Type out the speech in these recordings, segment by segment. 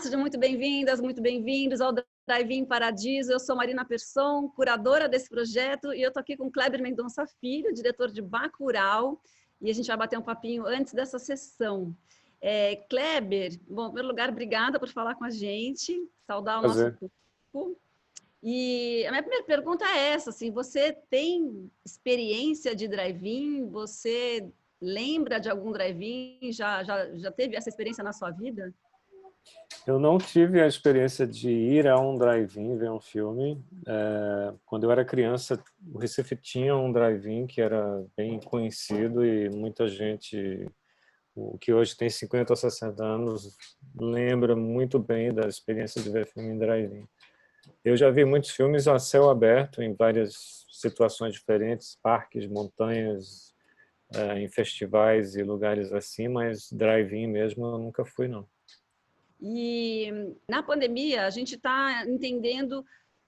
sejam muito bem-vindas, muito bem-vindos ao Drive-In Paradiso. Eu sou Marina Persson, curadora desse projeto, e eu estou aqui com Kleber Mendonça Filho, diretor de Bacurau, e a gente vai bater um papinho antes dessa sessão. Kleber, bom, em primeiro lugar, obrigada por falar com a gente, saudar o nosso público. E a minha primeira pergunta é essa, assim, você tem experiência de drive-in? Você lembra de algum drive-in? Já teve essa experiência na sua vida? Eu não tive a experiência de ir a um drive-in ver um filme. Quando eu era criança, o Recife tinha um drive-in que era bem conhecido e muita gente, o que hoje tem 50 ou 60 anos, lembra muito bem da experiência de ver filme em drive-in. Eu já vi muitos filmes a céu aberto, em várias situações diferentes, parques, montanhas, em festivais e lugares assim, mas drive-in mesmo eu nunca fui, não. E na pandemia, a gente está entendendo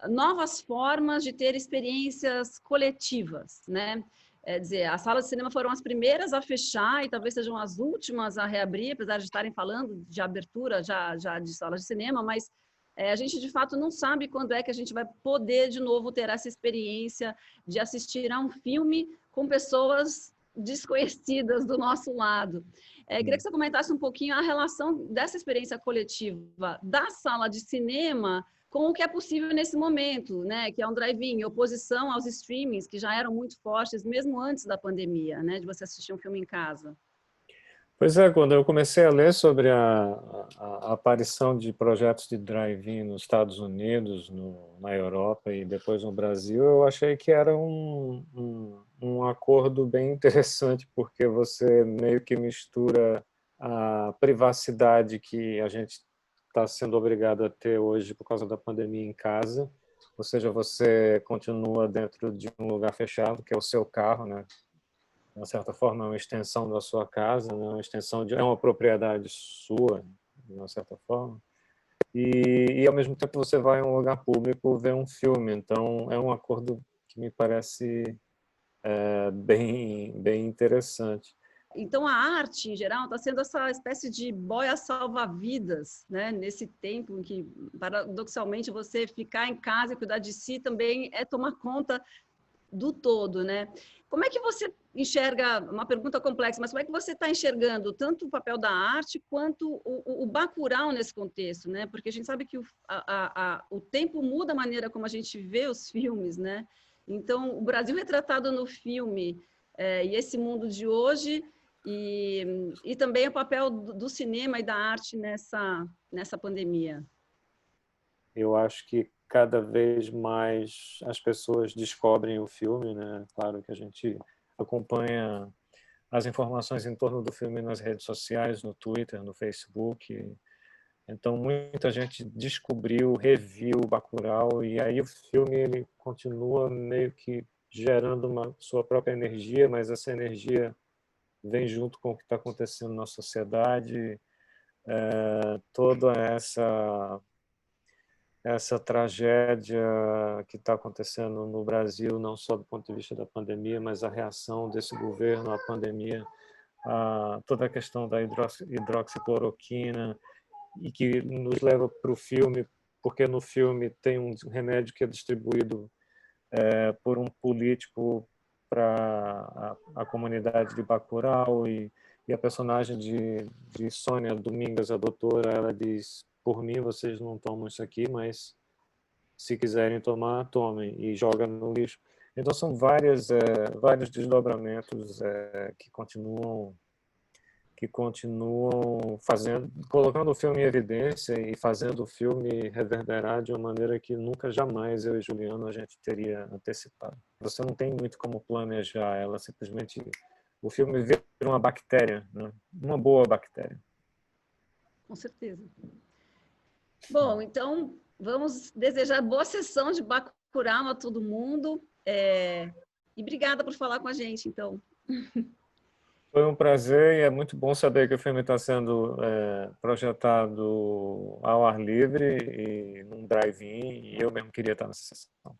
novas formas de ter experiências coletivas, né? Quer dizer, as salas de cinema foram as primeiras a fechar e talvez sejam as últimas a reabrir, apesar de estarem falando de abertura já de salas de cinema, mas a gente, de fato, não sabe quando é que a gente vai poder, de novo, ter essa experiência de assistir a um filme com pessoas desconhecidas do nosso lado. Queria que você comentasse um pouquinho a relação dessa experiência coletiva da sala de cinema com o que é possível nesse momento, né? Que é um drive-in, em oposição aos streamings, que já eram muito fortes, mesmo antes da pandemia, né? De você assistir um filme em casa. Pois é, quando eu comecei a ler sobre a aparição de projetos de drive-in nos Estados Unidos, na Europa e depois no Brasil, eu achei que era um acordo bem interessante, porque você meio que mistura a privacidade que a gente está sendo obrigado a ter hoje por causa da pandemia em casa, ou seja, você continua dentro de um lugar fechado, que é o seu carro, né? De uma certa forma, é uma extensão da sua casa, né? É uma propriedade sua, de uma certa forma. E, ao mesmo tempo, você vai a um lugar público ver um filme. Então, é um acordo que me parece bem interessante. Então, a arte, em geral, está sendo essa espécie de boia salva-vidas, né? Nesse tempo em que, paradoxalmente, você ficar em casa e cuidar de si também é tomar conta do todo, né? Como é que você enxerga, uma pergunta complexa, mas como é que você está enxergando tanto o papel da arte quanto o Bacurau nesse contexto, né? Porque a gente sabe que o tempo muda a maneira como a gente vê os filmes, né? Então, o Brasil retratado no filme e esse mundo de hoje e também o papel do cinema e da arte nessa pandemia. Eu acho que cada vez mais as pessoas descobrem o filme, né? Claro que a gente acompanha as informações em torno do filme nas redes sociais, no Twitter, no Facebook. Então, muita gente descobriu, reviu o Bacurau, e aí o filme ele continua meio que gerando sua própria energia, mas essa energia vem junto com o que está acontecendo na sociedade, toda essa tragédia que está acontecendo no Brasil, não só do ponto de vista da pandemia, mas a reação desse governo à pandemia, toda a questão da hidroxicloroquina, e que nos leva para o filme, porque no filme tem um remédio que é distribuído por um político para a comunidade de Bacurau, e a personagem de Sônia Domingas, a doutora, ela diz: por mim vocês não tomam isso aqui, mas se quiserem tomar, tomem, e joga no lixo. Então são vários desdobramentos que continuam colocando o filme em evidência e fazendo o filme reverberar de uma maneira que nunca jamais eu e Juliano a gente teria antecipado. Você não tem muito como planejar, ela simplesmente, o filme vira uma bactéria, né? Uma boa bactéria. Com certeza. Bom, então vamos desejar boa sessão de Bacurau a todo mundo. E obrigada por falar com a gente, então. Foi um prazer, e é muito bom saber que o filme está sendo projetado ao ar livre e num drive-in, e eu mesmo queria estar nessa sessão.